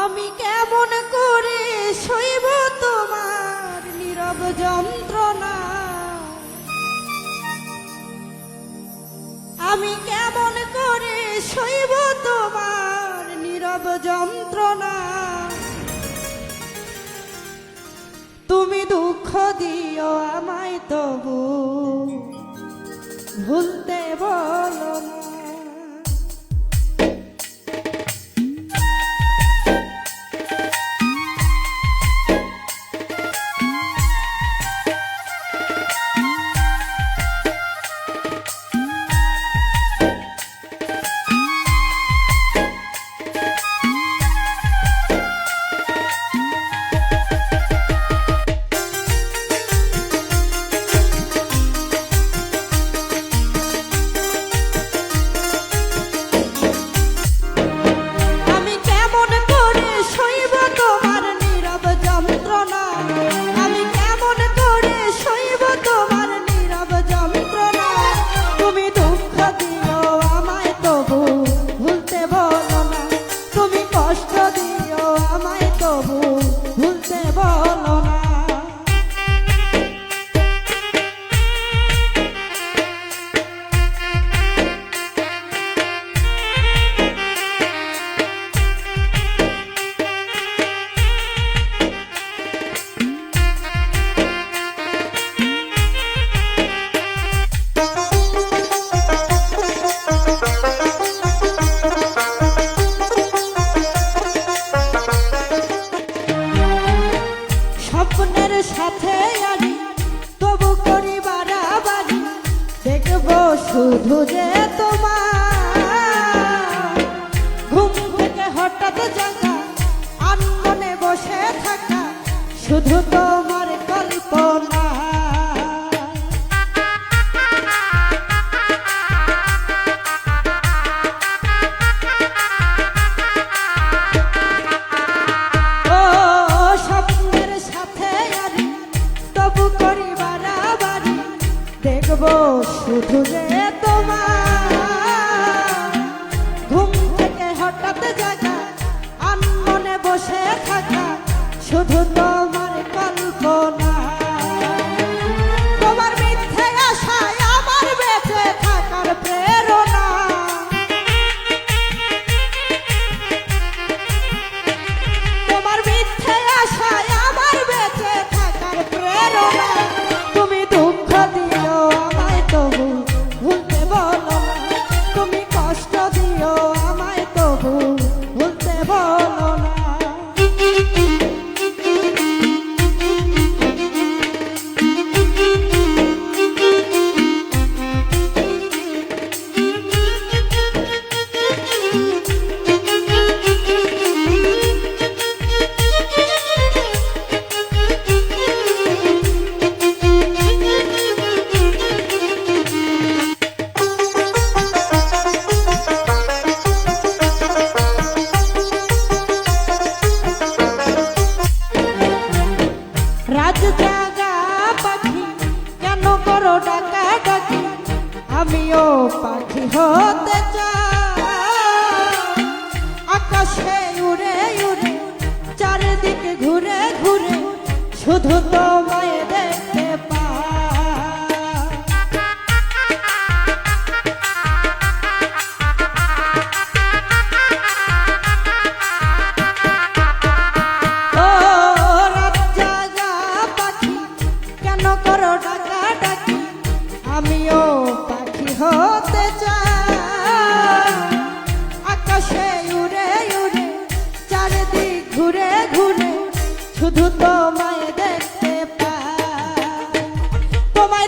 আমি কেমন করে সইব তোমার নীরব যন্ত্রণা, আমি কেমন করে সইব তোমার নীরব যন্ত্রণা। তুমি দুঃখ দিও আমায় তবু ভুলতে বলো না। স্বপ্নের সাথে আনি তবু করি বাড়াবাড়ি, দেখবো শুধু যে তোমার ঘুম থেকে হঠাৎ জাগা, আনমনে বসে থাকা শুধু তোমার কল্পনা। শুধু যে তোমার ঘুম থেকে হঠাৎ জাগা, আনমনে বসে থাকা শুধু তোমার কল্পনা। তোমার মিথ্যে আশায় আমার বেঁচে থাকার প্রেরণা, তোমার মিথ্যে আশায় আমার বেঁচে থাকার প্রেরণা। তুমি দুঃখ দিও তবু ভুলতে বলো না, তুমি কষ্ট দিও আমায় তবু ভুলতে বলো না। রাত জাগা পাখি কেন করো ডাকা ডাকি, আমিও পাখি হতে চাই। আকাশে উড়ে উড়ে চারিদিকে ঘুরে ঘুরে শুধু তোমায় দেখতে পাই। আমিও পাখি হতে চাই। আকাশে উড়ে উড়ে চারিদিক ঘুরে ঘুরে শুধু তোমায় দেখতে পাই। তোমায়